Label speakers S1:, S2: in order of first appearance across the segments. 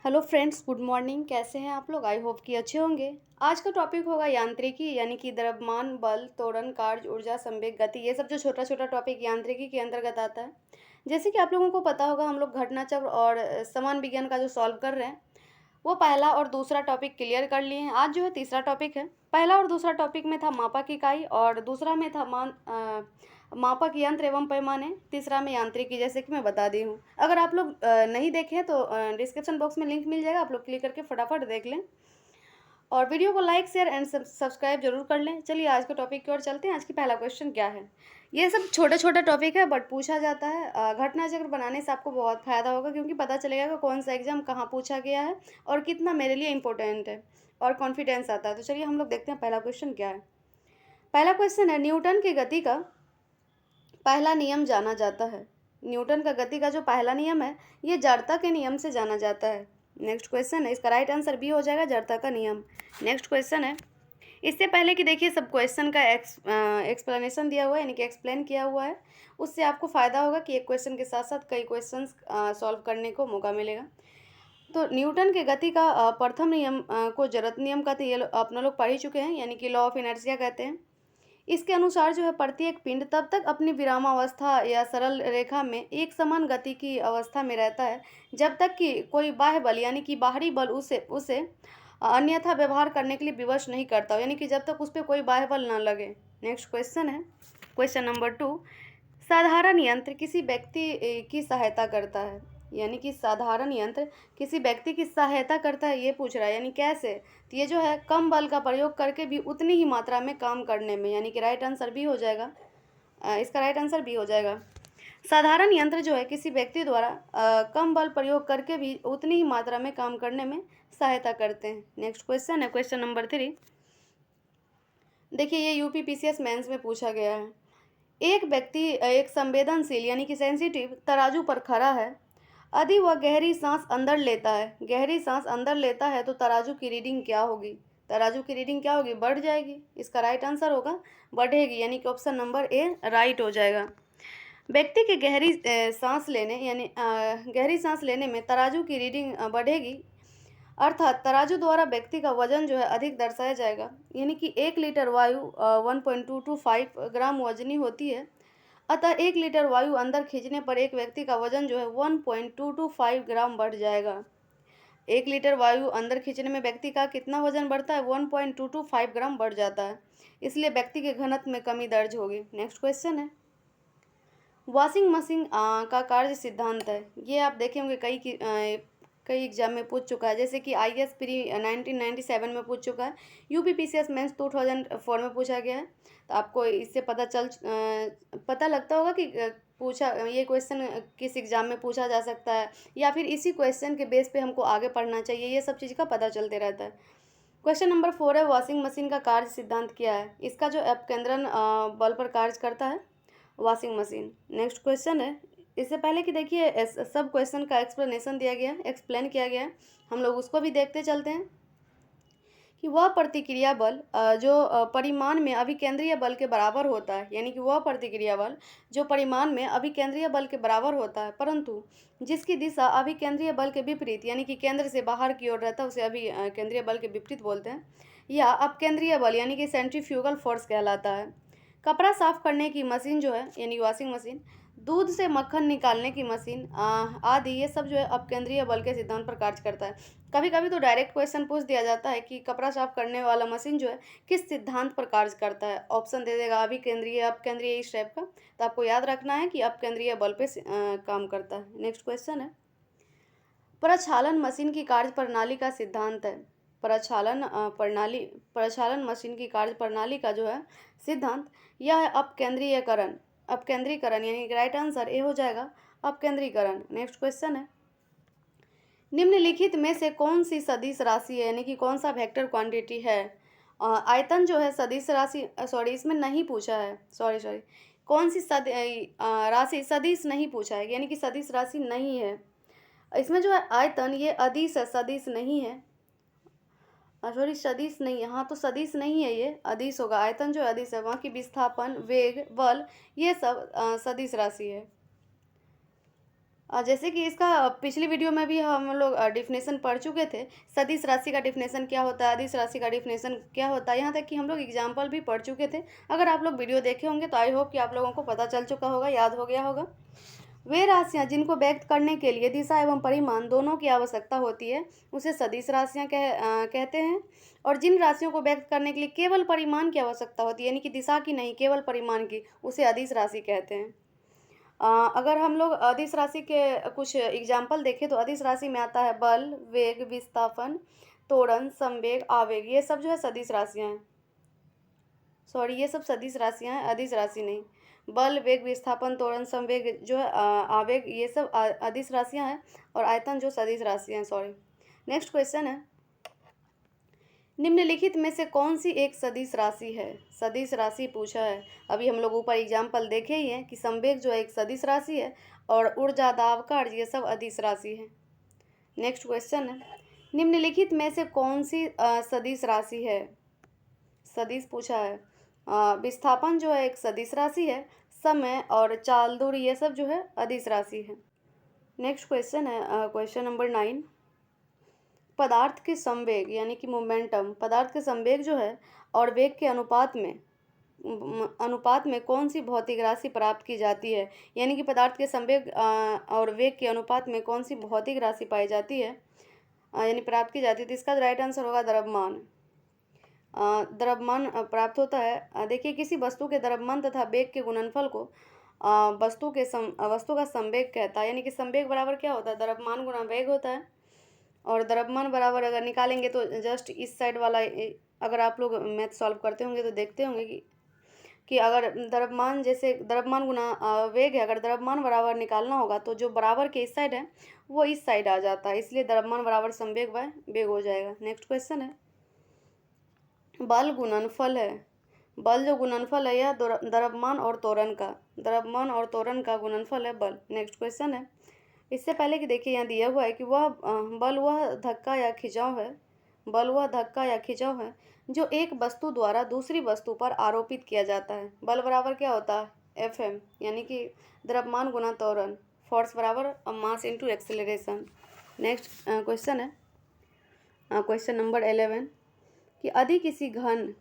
S1: Hello friends, good morning. कैसे हैं आप लोग? आई होप कि अच्छे होंगे। आज का टॉपिक होगा यांत्रिकी, यानी कि द्रव्यमान, बल, त्वरण, कार्य, ऊर्जा, संवेग, गति। ये सब जो छोटा छोटा टॉपिक यांत्रिकी के अंतर्गत आता है। जैसे कि आप लोगों को पता होगा, हम लोग घटना चक्र और समान विज्ञान का जो सॉल्व कर रहे हैं, वो पहला और दूसरा टॉपिक क्लियर कर लिए हैं। आज जो है तीसरा टॉपिक है। पहला और दूसरा टॉपिक में था मापक इकाई और दूसरा में था मापक यंत्र एवं पैमाने, तीसरा में यांत्रिकी, जैसे कि मैं बता दी हूँ। अगर आप लोग नहीं देखें तो डिस्क्रिप्शन बॉक्स में लिंक मिल जाएगा, आप लोग क्लिक करके फटाफट देख लें और वीडियो को लाइक शेयर एंड सब्सक्राइब जरूर कर लें। चलिए आज के टॉपिक की ओर चलते हैं। आज की पहला क्वेश्चन क्या है? ये सब छोटे छोटे टॉपिक है बट पूछा जाता है। घटना चक्र बनाने से आपको बहुत फ़ायदा होगा, क्योंकि पता चलेगा कि कौन सा एग्जाम कहाँ पूछा गया है और कितना मेरे लिए इंपॉर्टेंट है और कॉन्फिडेंस आता है। तो चलिए हम लोग देखते हैं पहला क्वेश्चन क्या है। पहला क्वेश्चन है, न्यूटन की गति का पहला नियम जाना जाता है। न्यूटन का गति का जो पहला नियम है, ये जड़ता के नियम से जाना जाता है। नेक्स्ट क्वेश्चन है, इसका राइट आंसर बी हो जाएगा, जड़ता का नियम। नेक्स्ट क्वेश्चन है, इससे पहले कि देखिए सब क्वेश्चन का एक्सप्लेनेशन दिया हुआ है, यानी कि एक्सप्लेन किया हुआ है। उससे आपको फ़ायदा होगा कि एक क्वेश्चन के साथ साथ कई क्वेश्चन सॉल्व करने को मौका मिलेगा। तो न्यूटन के गति का प्रथम नियम को जड़त्व नियम कहते हैं। ये अपना लोग पढ़ ही चुके हैं, यानी कि लॉ ऑफ इनर्शिया कहते हैं। इसके अनुसार जो है प्रत्येक पिंड तब तक अपनी विरामावस्था या सरल रेखा में एक समान गति की अवस्था में रहता है जब तक कि कोई बाह्य बल, यानी कि बाहरी बल उसे उसे अन्यथा व्यवहार करने के लिए विवश नहीं करता हो, यानी कि जब तक उस पर कोई बाह्य बल ना लगे। नेक्स्ट क्वेश्चन है, क्वेश्चन नंबर 2। साधारण यंत्र किसी व्यक्ति की सहायता करता है, यानी कि साधारण यंत्र किसी व्यक्ति की सहायता करता है, ये पूछ रहा है, यानी कैसे? तो ये जो है कम बल का प्रयोग करके भी उतनी ही मात्रा में काम करने में, यानी कि राइट आंसर बी हो जाएगा। इसका राइट आंसर बी हो जाएगा। साधारण यंत्र जो है किसी व्यक्ति द्वारा कम बल प्रयोग करके भी उतनी ही मात्रा में काम करने में सहायता करते हैं। नेक्स्ट क्वेश्चन है, क्वेश्चन नंबर 3। देखिए ये यूपी पीसीएस मेंस में पूछा गया है। एक व्यक्ति एक संवेदनशील, यानी कि सेंसिटिव तराजू पर खड़ा है। यदि वह गहरी सांस अंदर लेता है, गहरी सांस अंदर लेता है तो तराजू की रीडिंग क्या होगी? तराजू की रीडिंग क्या होगी? बढ़ जाएगी। इसका राइट आंसर होगा बढ़ेगी, यानी कि ऑप्शन नंबर ए राइट हो जाएगा। व्यक्ति के गहरी सांस लेने, यानी गहरी सांस लेने में तराजू की रीडिंग बढ़ेगी, अर्थात तराजू द्वारा व्यक्ति का वजन जो है अधिक दर्शाया जाएगा, यानी कि 1 लीटर वायु 1.225 ग्राम वजनी होती है। अतः 1 लीटर वायु अंदर खींचने पर एक व्यक्ति का वजन जो है 1.225 ग्राम बढ़ जाएगा। 1 लीटर वायु अंदर खींचने में व्यक्ति का कितना वजन बढ़ता है? 1.225 ग्राम बढ़ जाता है। इसलिए व्यक्ति के घनत्व में कमी दर्ज होगी। नेक्स्ट क्वेश्चन है, वॉशिंग मशीन का कार्य सिद्धांत है। ये आप देखे होंगे कई एग्जाम में पूछ चुका है, जैसे कि IAS प्री 1997 में पूछ चुका है, यूपी पीसीएस मेंस 2004 में पूछा गया है। तो आपको इससे पता लगता होगा कि पूछा ये क्वेश्चन किस एग्जाम में पूछा जा सकता है, या फिर इसी क्वेश्चन के बेस पे हमको आगे पढ़ना चाहिए। ये सब चीज़ का पता चलते रहता है। क्वेश्चन नंबर 4 है, वॉशिंग मशीन का कार्य सिद्धांत क्या है? इसका जो अपकेंद्रन बल पर कार्य करता है वॉशिंग मशीन। नेक्स्ट क्वेश्चन है, इससे पहले कि देखिए सब क्वेश्चन का एक्सप्लेनेशन दिया गया, एक्सप्लेन किया गया है, हम लोग उसको भी देखते चलते हैं कि वह प्रतिक्रिया बल जो परिमाण में अभिकेंद्रीय बल के बराबर होता है, यानी कि वह प्रतिक्रिया बल जो परिमाण में अभिकेंद्रीय बल के बराबर होता है, परंतु जिसकी दिशा अभिकेंद्रीय बल के विपरीत, यानी कि केंद्र से बाहर की ओर रहता है, उसे अभिकेंद्रीय बल के विपरीत बोलते हैं, या अपकेंद्रीय बल, यानी कि सेंट्रीफ्यूगल फोर्स कहलाता है। कपड़ा साफ करने की मशीन जो है, यानी वॉशिंग मशीन, दूध से मक्खन निकालने की मशीन आदि, ये सब जो है अपकेंद्रीय बल के सिद्धांत पर कार्य करता है। कभी कभी तो डायरेक्ट क्वेश्चन पूछ दिया जाता है कि कपड़ा साफ करने वाला मशीन जो है किस सिद्धांत पर कार्य करता है। ऑप्शन दे देगा अभिकेंद्रीय, अपकेंद्रीय, इस टाइप का। तो आपको याद रखना है कि अपकेंद्रीय बल पे काम करता है। नेक्स्ट क्वेश्चन है, प्रक्षालन मशीन की कार्य प्रणाली का सिद्धांत है। प्रक्षालन मशीन की कार्य प्रणाली का जो है सिद्धांत, यह है अपकेंद्रीयकरण। अपकेंद्रीकरण, यानी राइट आंसर ए हो जाएगा, अपकेंद्रीकरण। नेक्स्ट क्वेश्चन है, निम्नलिखित में से कौन सी सदिश राशि है, यानी कि कौन सा वेक्टर क्वांटिटी है? आयतन जो है सदिश राशि, सॉरी इसमें नहीं पूछा है, सॉरी कौन सी राशि सदिश नहीं पूछा है, यानी कि सदिश राशि नहीं है। इसमें जो है आयतन ये अदिश है, सदिश नहीं है। सॉरी सदिश नहीं है, हाँ तो सदिश नहीं है, ये अदिश होगा। आयतन जो अदिश है, वहाँ की विस्थापन, वेग, बल, ये सब सदिश राशि है। जैसे कि इसका पिछली वीडियो में भी हम लोग डिफिनेशन पढ़ चुके थे। सदिश राशि का डिफिनेशन क्या होता है, अदिश राशि का डिफिनेशन क्या होता है, यहाँ तक कि हम लोग एग्जाम्पल भी पढ़ चुके थे। अगर आप लोग वीडियो देखे होंगे तो आई होप कि आप लोगों को पता चल चुका होगा, याद हो गया होगा। वे राशियाँ जिनको व्यक्त करने के लिए दिशा एवं परिमाण दोनों की आवश्यकता होती है उसे सदिश राशियाँ कहते हैं। और जिन राशियों को व्यक्त करने के लिए केवल परिमाण की आवश्यकता होती है, यानी कि दिशा की नहीं, केवल परिमाण की, उसे अदिश राशि कहते हैं। अगर हम लोग अदिश राशि के कुछ एग्जाम्पल देखें तो अदिश राशि में आता है बल, वेग, विस्थापन, त्वरण, संवेग, आवेग। ये सब जो है सदिश राशियाँ हैं। सॉरी, ये सब सदिश राशियाँ हैं, अदिश राशि नहीं। बल, वेग, विस्थापन, त्वरण, संवेग जो है आवेग, ये सब अदिश राशियाँ हैं। और आयतन जो सदिश राशियाँ हैं। सॉरी। नेक्स्ट क्वेश्चन है, निम्नलिखित में से कौन सी एक सदिश राशि है? सदिश राशि पूछा है। अभी हम लोग ऊपर एग्जाम्पल देखे ही हैं कि संवेग जो है एक सदिश राशि है और ऊर्जा, दाब, कार्य ये सब अदिश राशि है। नेक्स्ट क्वेश्चन है, निम्नलिखित में से कौन सी सदिश राशि है? सदिश पूछा है। विस्थापन जो है एक सदिश राशि है। समय और चाल, दूरी ये सब जो है अदिश राशि है। नेक्स्ट क्वेश्चन है क्वेश्चन नंबर 9, पदार्थ के संवेग यानी कि मोमेंटम, पदार्थ के संवेग जो है और वेग के अनुपात में कौन सी भौतिक राशि प्राप्त की जाती है? यानी कि पदार्थ के संवेग और वेग के अनुपात में कौन सी भौतिक राशि पाई जाती है, यानी प्राप्त की जाती है? तो इसका राइट आंसर होगा द्रव्यमान। द्रव्यमान प्राप्त होता है। देखिए, किसी वस्तु के द्रव्यमान तथा वेग के गुणनफल को वस्तु का संवेग कहता है। यानी कि संवेग बराबर क्या होता है? द्रव्यमान गुणा वेग होता है। और द्रव्यमान बराबर अगर निकालेंगे तो जस्ट इस साइड वाला, अगर आप लोग मैथ सॉल्व करते होंगे तो देखते होंगे कि अगर द्रव्यमान, जैसे द्रव्यमान गुना वेग है, अगर द्रव्यमान बराबर निकालना होगा तो जो बराबर के इस साइड है वो इस साइड आ जाता है, इसलिए द्रव्यमान बराबर संवेग बाय वेग हो जाएगा। नेक्स्ट क्वेश्चन है, बल गुणनफल है। बल जो गुणनफल है यह द्रव्यमान और त्वरण का गुणनफल है बल। नेक्स्ट क्वेश्चन है, इससे पहले कि देखिए यहाँ दिया हुआ है कि बल वह धक्का या खिंचाव है जो एक वस्तु द्वारा दूसरी वस्तु पर आरोपित किया जाता है। बल बराबर क्या होता है? Fm, यानी कि द्रव्यमान गुना त्वरण, फोर्स बराबर mass into acceleration. Next question है क्वेश्चन नंबर 11 कि यदि किसी घन,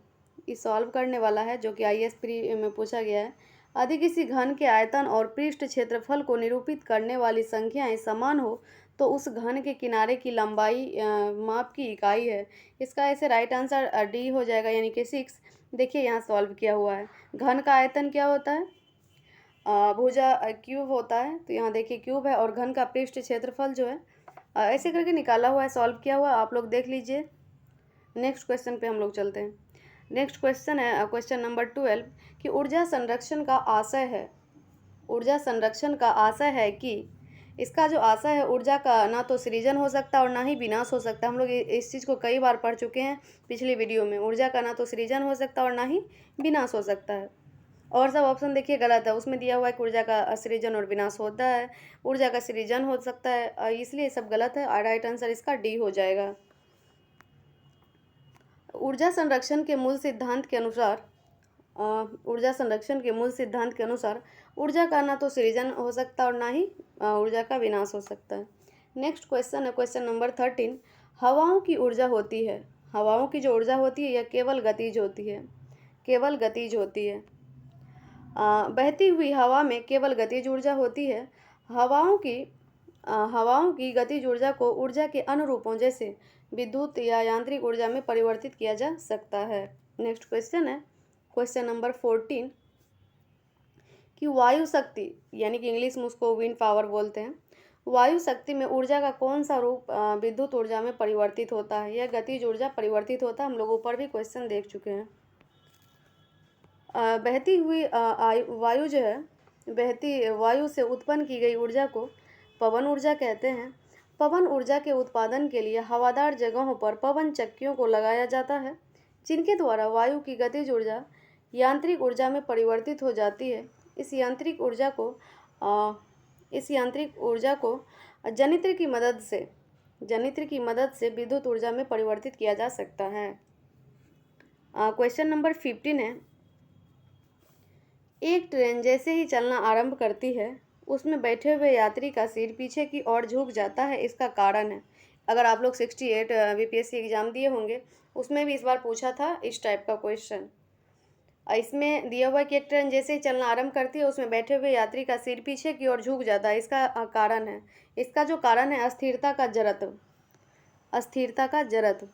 S1: ये सॉल्व करने वाला है जो कि IAS प्री में पूछा गया है। यदि किसी घन के आयतन और पृष्ठ क्षेत्रफल को निरूपित करने वाली संख्याएं समान हो तो उस घन के किनारे की लंबाई माप की इकाई है। इसका ऐसे राइट आंसर डी हो जाएगा, यानी कि 6। देखिए यहाँ सॉल्व किया हुआ है। घन का आयतन क्या होता है? भुजा क्यूब होता है, तो यहाँ देखिए क्यूब है। और घन का पृष्ठ क्षेत्रफल जो है ऐसे करके निकाला हुआ है, सॉल्व किया हुआ, आप लोग देख लीजिए। नेक्स्ट क्वेश्चन पे हम लोग चलते हैं। नेक्स्ट क्वेश्चन है क्वेश्चन नंबर 12 कि ऊर्जा संरक्षण का आशय है कि, इसका जो आशय है, ऊर्जा का ना तो सृजन हो सकता और ना ही विनाश हो सकता। हम लोग इस चीज़ को कई बार पढ़ चुके हैं पिछली वीडियो में। ऊर्जा का ना तो सृजन हो सकता और ना ही विनाश हो सकता है। और सब ऑप्शन देखिए गलत है, उसमें दिया हुआ है कि ऊर्जा का सृजन और विनाश होता है, ऊर्जा का सृजन हो सकता है, इसलिए सब गलत है। राइट आंसर इसका डी हो जाएगा। ऊर्जा संरक्षण के मूल सिद्धांत के अनुसार ऊर्जा का ना तो सृजन हो सकता और ना ही ऊर्जा का विनाश हो सकता है। नेक्स्ट क्वेश्चन है क्वेश्चन नंबर 13, हवाओं की ऊर्जा होती है। हवाओं की जो ऊर्जा होती है यह केवल गतिज होती है। बहती हुई हवा में केवल गतिज ऊर्जा होती है। हवाओं की गतिज ऊर्जा को ऊर्जा के अनुरूपों जैसे विद्युत या यांत्रिक ऊर्जा में परिवर्तित किया जा सकता है। नेक्स्ट क्वेश्चन है क्वेश्चन नंबर 14 कि वायु शक्ति, यानी कि इंग्लिश में उसको विंड पावर बोलते हैं, वायु शक्ति में ऊर्जा का कौन सा रूप विद्युत ऊर्जा में परिवर्तित होता है? यह गतिज ऊर्जा परिवर्तित होता है। हम लोग ऊपर भी क्वेश्चन देख चुके हैं। बहती हुई वायु जो है, बहती वायु से उत्पन्न की गई ऊर्जा को पवन ऊर्जा कहते हैं। पवन ऊर्जा के उत्पादन के लिए हवादार जगहों पर पवन चक्कियों को लगाया जाता है, जिनके द्वारा वायु की गतिज ऊर्जा यांत्रिक ऊर्जा में परिवर्तित हो जाती है। इस यांत्रिक ऊर्जा को जनित्र की मदद से विद्युत ऊर्जा में परिवर्तित किया जा सकता है। क्वेश्चन नंबर 15 है, एक ट्रेन जैसे ही चलना आरंभ करती है उसमें बैठे हुए यात्री का सिर पीछे की ओर झुक जाता है, इसका कारण है। अगर आप लोग 68 बीपीएससी एग्जाम दिए होंगे, उसमें भी इस बार पूछा था इस टाइप का क्वेश्चन। इसमें दिया हुआ कि एक ट्रेन जैसे ही चलना आरंभ करती है, उसमें बैठे हुए यात्री का सिर पीछे की ओर झुक जाता है, इसका कारण है। इसका जो कारण है अस्थिरता का जड़त्व। अस्थिरता का जड़त्व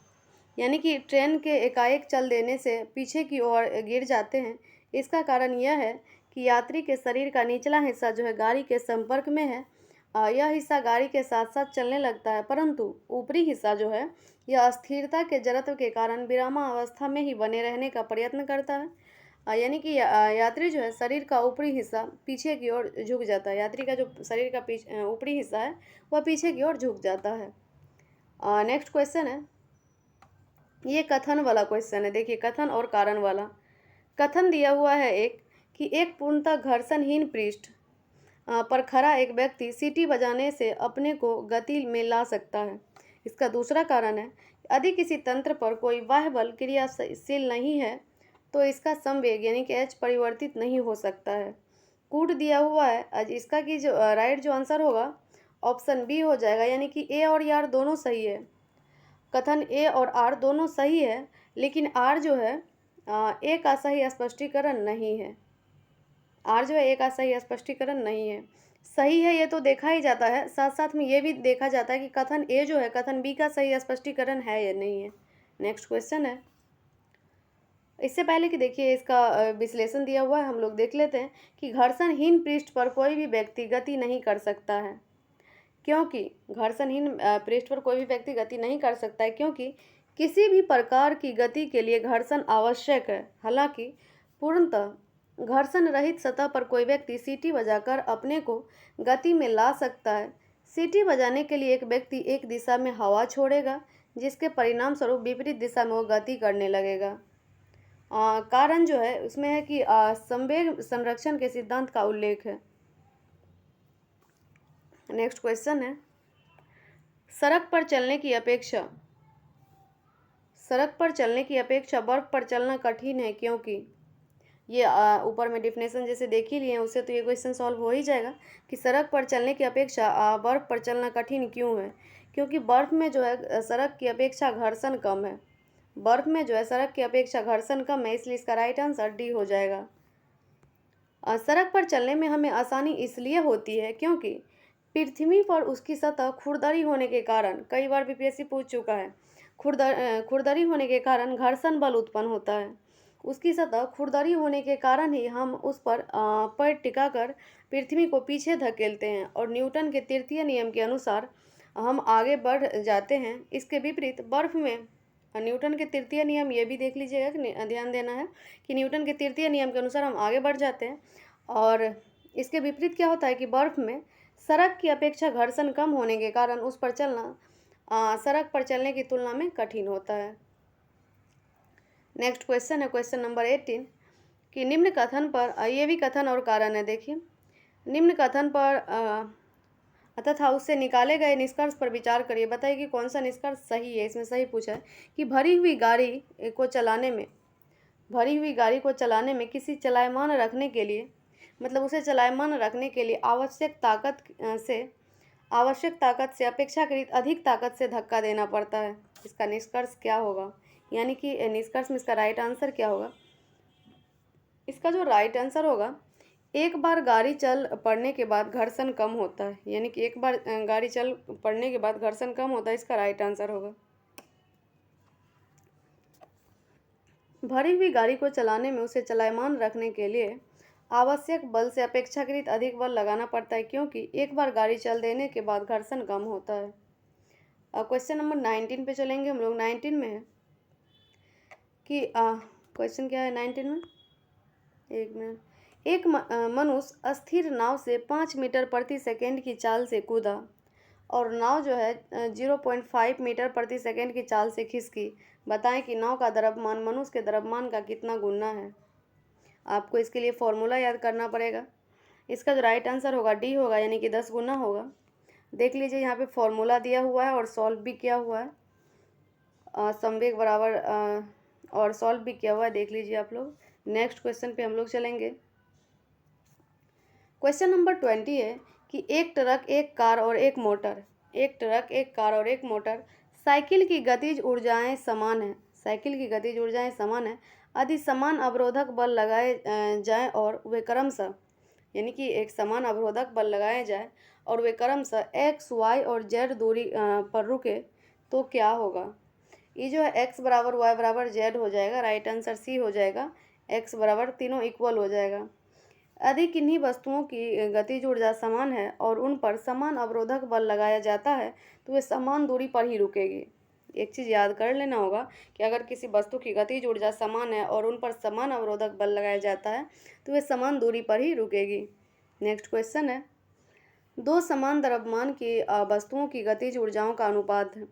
S1: यानी कि ट्रेन के एकाएक चल देने से पीछे की ओर गिर जाते हैं। इसका कारण यह है कि यात्री के शरीर का निचला हिस्सा जो है गाड़ी के संपर्क में है। यह हिस्सा गाड़ी के साथ साथ चलने लगता है, परंतु ऊपरी हिस्सा जो है यह अस्थिरता के जड़त्व के कारण विरामावस्था में ही बने रहने का प्रयत्न करता है। यानी कि यात्री जो है शरीर का ऊपरी हिस्सा पीछे की ओर झुक जाता है। यात्री का जो शरीर का ऊपरी हिस्सा है वह पीछे की ओर झुक जाता है। नेक्स्ट क्वेश्चन है, ये कथन वाला क्वेश्चन है। देखिए कथन और कारण वाला। कथन दिया हुआ है एक कि एक पूर्णतः घर्षणहीन पृष्ठ पर खड़ा एक व्यक्ति सीटी बजाने से अपने को गति में ला सकता है। इसका दूसरा कारण है यदि किसी तंत्र पर कोई बाह्य बल क्रियाशील नहीं है तो इसका संवेग यानी कि एच परिवर्तित नहीं हो सकता है। कूट दिया हुआ है। आज इसका की जो राइट जो आंसर होगा ऑप्शन बी हो जाएगा, यानी कि ए और आर दोनों सही है। कथन ए और आर दोनों सही है, लेकिन आर जो है ए का सही स्पष्टीकरण नहीं है। आर जो है ए का सही स्पष्टीकरण नहीं है। सही है ये तो देखा ही जाता है, साथ साथ में ये भी देखा जाता है कि कथन ए जो है कथन बी का सही स्पष्टीकरण है या नहीं है। नेक्स्ट क्वेश्चन है। इससे पहले कि देखिए इसका विश्लेषण दिया हुआ है, हम लोग देख लेते हैं कि घर्षणहीन पृष्ठ पर कोई भी व्यक्ति गति नहीं कर सकता है। क्योंकि घर्षणहीन पृष्ठ पर कोई भी व्यक्ति गति नहीं कर सकता है, क्योंकि किसी भी प्रकार की गति के लिए घर्षण आवश्यक है। हालांकि पूर्णतः घर्षण रहित सतह पर कोई व्यक्ति सीटी बजाकर अपने को गति में ला सकता है। सीटी बजाने के लिए एक व्यक्ति एक दिशा में हवा छोड़ेगा, जिसके परिणाम स्वरूप विपरीत दिशा में वो गति करने लगेगा। कारण जो है उसमें है कि संवेग संरक्षण के सिद्धांत का उल्लेख है। नेक्स्ट क्वेश्चन है, सड़क पर चलने की अपेक्षा बर्फ पर चलना कठिन है, क्योंकि ये ऊपर में डिफिनेशन जैसे देख ही लिए उससे तो ये क्वेश्चन सॉल्व हो ही जाएगा कि सड़क पर चलने की अपेक्षा बर्फ पर चलना कठिन क्यों है। क्योंकि बर्फ में जो है सड़क की अपेक्षा घर्षण कम है। बर्फ में जो है सड़क की अपेक्षा घर्षण कम है, इसलिए इसका राइट आंसर डी हो जाएगा। सड़क पर चलने में हमें आसानी इसलिए होती है क्योंकि पृथ्वी पर उसकी सतह खुरदरी होने के कारण, कई बार बीपीएससी पूछ चुका है, खुरदरी होने के कारण घर्षण बल उत्पन्न होता है। उसकी सतह खुरदरी होने के कारण ही हम उस पर पैर टिकाकर पृथ्वी को पीछे धकेलते हैं और न्यूटन के तृतीय नियम के अनुसार हम आगे बढ़ जाते हैं। इसके विपरीत बर्फ में न्यूटन के तृतीय नियम ये भी देख लीजिएगा कि ध्यान देना है कि न्यूटन के तृतीय नियम के अनुसार हम आगे बढ़ जाते हैं, और इसके विपरीत क्या होता है कि बर्फ में सड़क की अपेक्षा घर्षण कम होने के कारण उस पर चलना सड़क पर चलने की तुलना में कठिन होता है। नेक्स्ट क्वेश्चन है क्वेश्चन नंबर 18 कि निम्न कथन पर, ये भी कथन और कारण है। देखिए निम्न कथन पर तथा उससे निकाले गए निष्कर्ष पर विचार करिए, बताइए कि कौन सा निष्कर्ष सही है। इसमें सही पूछा है कि भरी हुई गाड़ी को चलाने में किसी चलायमान रखने के लिए, मतलब उसे चलायमान रखने के लिए आवश्यक ताकत से अपेक्षाकृत अधिक ताकत से धक्का देना पड़ता है। इसका निष्कर्ष क्या होगा, यानी कि निष्कर्ष में इसका राइट आंसर क्या होगा। इसका जो राइट आंसर होगा, एक बार गाड़ी चल पड़ने के बाद घर्षण कम होता है, यानी कि एक बार गाड़ी चल पड़ने के बाद घर्षण कम होता है, इसका राइट आंसर होगा। भरी हुई गाड़ी को चलाने में उसे चलायमान रखने के लिए आवश्यक बल से अपेक्षाकृत अधिक बल लगाना पड़ता है, क्योंकि एक बार गाड़ी चल देने के बाद घर्षण कम होता है। क्वेश्चन नंबर 19 पे चलेंगे हम लोग। 19 में है कि क्वेश्चन क्या है 19 में, एक मिनट। एक मनुष्य अस्थिर नाव से 5 मीटर प्रति सेकंड की चाल से कूदा और नाव जो है 0.5 मीटर प्रति सेकंड की चाल से खिसकी। बताएं कि नाव का द्रव्यमान मनुष्य के द्रव्यमान का कितना गुना है। आपको इसके लिए फॉर्मूला याद करना पड़ेगा। इसका जो राइट आंसर होगा डी होगा, यानी कि 10 गुना होगा। देख लीजिए यहाँ पे फॉर्मूला दिया हुआ है और सॉल्व भी किया हुआ है। संवेग बराबर और सॉल्व भी किया हुआ है, देख लीजिए आप लोग। नेक्स्ट क्वेश्चन पे हम लोग चलेंगे। क्वेश्चन नंबर 20 है कि एक ट्रक, एक कार और एक मोटर, एक ट्रक, एक कार और एक मोटर, साइकिल की गतिज ऊर्जाएं समान है, साइकिल की गतिज ऊर्जाएं समान है, यदि समान अवरोधक बल लगाए जाएं और वे क्रमशः, यानी कि एक समान अवरोधक बल लगाए जाए और वे क्रमशः एक्स, वाई और जेड दूरी पर रुके तो क्या होगा। ये जो है एक्स बराबर वाई बराबर जेड हो जाएगा, राइट आंसर सी हो जाएगा। एक्स बराबर तीनों इक्वल हो जाएगा। यदि किन्हीं वस्तुओं की गतिज ऊर्जा समान है और उन पर समान अवरोधक बल लगाया जाता है तो वे समान दूरी पर ही रुकेगी। एक चीज़ याद कर लेना होगा कि अगर किसी वस्तु की गतिज ऊर्जा समान है और उन पर समान अवरोधक बल लगाया जाता है तो वे समान दूरी पर ही रुकेगी। नेक्स्ट क्वेश्चन है, दो समान द्रव्यमान की वस्तुओं की गतिज ऊर्जाओं का अनुपात है।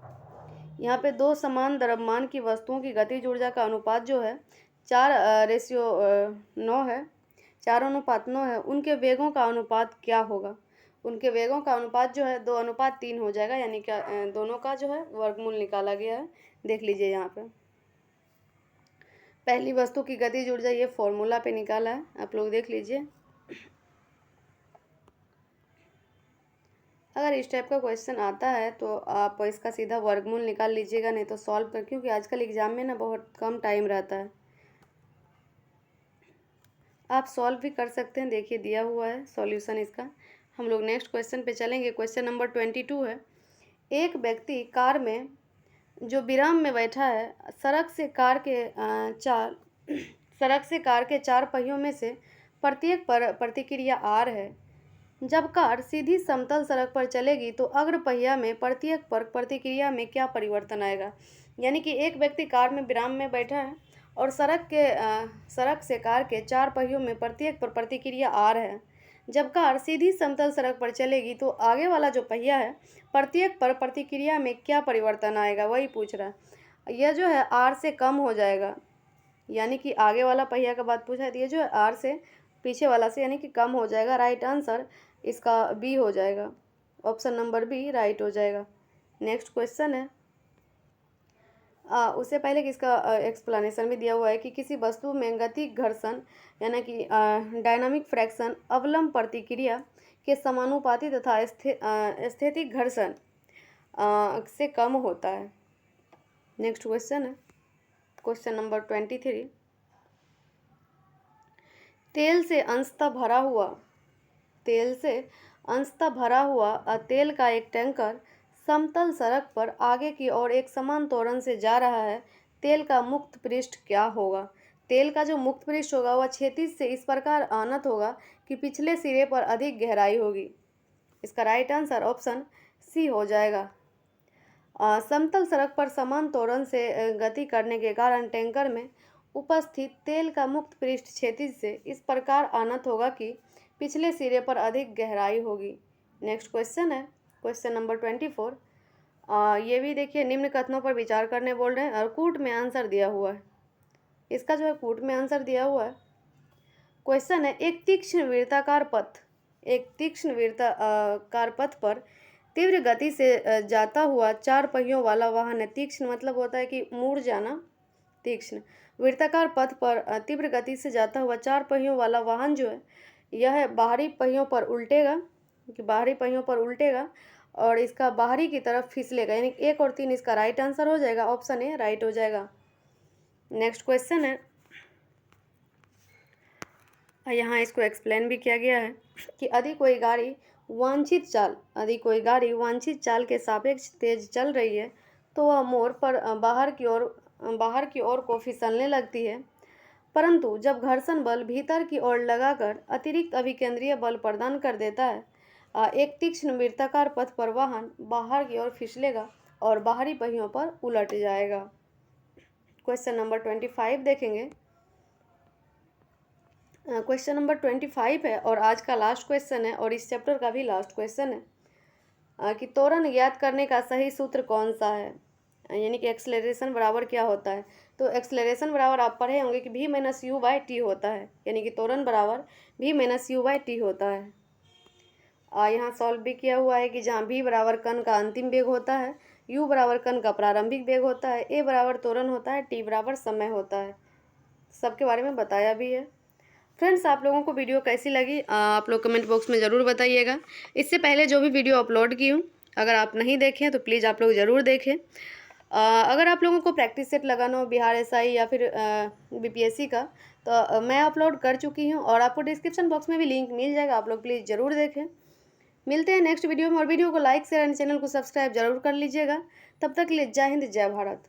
S1: यहाँ पे दो समान द्रव्यमान की वस्तुओं की गतिज ऊर्जा का अनुपात जो है 4:9 है, 4:9 है। उनके वेगों का अनुपात क्या होगा। उनके वेगों का अनुपात जो है 2:3 हो जाएगा, यानी क्या दोनों का जो है वर्गमूल निकाला गया है। देख लीजिए यहाँ पे पहली वस्तु की गतिज ऊर्जा ये फॉर्मूला पे निकाला है, आप लोग देख लीजिए। अगर इस टाइप का क्वेश्चन आता है तो आप इसका सीधा वर्गमूल निकाल लीजिएगा, नहीं तो सॉल्व कर, क्योंकि आजकल एग्जाम में ना बहुत कम टाइम रहता है। आप सॉल्व भी कर सकते हैं, देखिए दिया हुआ है सॉल्यूशन इसका। हम लोग नेक्स्ट क्वेश्चन पे चलेंगे। क्वेश्चन नंबर 22 है, एक व्यक्ति कार में जो विराम में बैठा है, सड़क से कार के चार पहियों में से प्रत्येक पर प्रतिक्रिया आर है। जब कार सीधी समतल सड़क पर चलेगी तो अग्र पहिया में प्रत्येक पर प्रतिक्रिया में क्या परिवर्तन आएगा। यानी कि एक व्यक्ति कार में विराम में बैठा है और सड़क से कार के चार पहियों में प्रत्येक पर प्रतिक्रिया आर है। जब कार सीधी समतल सड़क पर चलेगी तो आगे वाला जो पहिया है प्रत्येक पर प्रतिक्रिया में क्या परिवर्तन आएगा, वही पूछ रहा है। यह जो है आर से कम हो जाएगा, यानी कि आगे वाला पहिया का बात पूछा है, ये जो है आर से पीछे वाला से यानी कि कम हो जाएगा। राइट आंसर इसका बी हो जाएगा, ऑप्शन नंबर बी राइट हो जाएगा। नेक्स्ट क्वेश्चन है, उससे पहले कि इसका एक्सप्लेनेशन भी दिया हुआ है कि किसी वस्तु में गतिक घर्षण यानी कि डायनामिक फ्रैक्शन अवलंब प्रतिक्रिया के समानुपाती तथा स्थैतिक घर्षण से कम होता है। नेक्स्ट क्वेश्चन है क्वेश्चन नंबर 23, तेल से अंशतः भरा हुआ तेल का एक टैंकर समतल सड़क पर आगे की ओर एक समान त्वरण से जा रहा है। तेल का मुक्त पृष्ठ क्या होगा। तेल का जो मुक्त पृष्ठ होगा वह क्षैतिज से इस प्रकार आनत होगा कि पिछले सिरे पर अधिक गहराई होगी। इसका राइट आंसर ऑप्शन सी हो जाएगा। समतल सड़क पर समान त्वरण से गति करने के कारण टैंकर में उपस्थित तेल का मुक्त पृष्ठ क्षैतिज से इस प्रकार आनत होगा कि पिछले सिरे पर अधिक गहराई होगी। नेक्स्ट क्वेश्चन है क्वेश्चन नंबर 24, ये भी देखिए निम्न कथनों पर विचार करने बोल रहे हैं और कूट में आंसर दिया हुआ है। इसका जो है कूट में आंसर दिया हुआ है। क्वेश्चन है, एक तीक्ष्ण वृत्ताकार पथ पर तीव्र गति से जाता हुआ चार पहियों वाला वाहन है। तीक्ष्ण मतलब होता है कि मुड़ जाना। तीक्ष्ण वृत्ताकार पथ पर तीव्र गति से जाता हुआ चार पहियों वाला वाहन जो है यह बाहरी पहियों पर उल्टेगा और इसका बाहरी की तरफ फिसलेगा, यानी 1 और 3 इसका राइट आंसर हो जाएगा, ऑप्शन ए राइट हो जाएगा। नेक्स्ट क्वेश्चन है, यहाँ इसको एक्सप्लेन भी किया गया है कि यदि कोई गाड़ी वांछित चाल के सापेक्ष तेज चल रही है तो वह मोड़ पर बाहर की ओर को फिसलने लगती है, परंतु जब घर्षण बल भीतर की ओर लगाकर अतिरिक्त अभिकेंद्रीय बल प्रदान कर देता है, एक तीक्ष्ण वृत्ताकार पथ पर वाहन बाहर की ओर फिसलेगा और बाहरी पहियों पर उलट जाएगा। क्वेश्चन नंबर 25 देखेंगे। क्वेश्चन नंबर 25 है और आज का लास्ट क्वेश्चन है और इस चैप्टर का भी लास्ट क्वेश्चन है कि त्वरण ज्ञात करने का सही सूत्र कौन सा है, यानी कि एक्सेलरेशन बराबर क्या होता है। तो एक्सेलरेशन बराबर आप पढ़े होंगे कि v - u/t होता है, यानी कि त्वरण बराबर v - u/t होता है। यहाँ सॉल्व भी किया हुआ है कि जहाँ v बराबर कण का अंतिम वेग होता है, u बराबर कण का प्रारंभिक वेग होता है, a बराबर त्वरण होता है, t बराबर समय होता है। सबके बारे में बताया भी है। फ्रेंड्स, आप लोगों को वीडियो कैसी लगी आप लोग कमेंट बॉक्स में ज़रूर बताइएगा। इससे पहले जो भी वीडियो अपलोड की हूँ, अगर आप नहीं देखें तो प्लीज़ आप लोग ज़रूर देखें। अगर आप लोगों को प्रैक्टिस सेट लगाना हो बिहार एसआई या फिर बीपीएससी का, तो मैं अपलोड कर चुकी हूँ और आपको डिस्क्रिप्शन बॉक्स में भी लिंक मिल जाएगा, आप लोग प्लीज़ ज़रूर देखें। मिलते हैं नेक्स्ट वीडियो में, और वीडियो को लाइक शेयर एंड चैनल को सब्सक्राइब जरूर कर लीजिएगा। तब तक के लिए जय हिंद, जय भारत।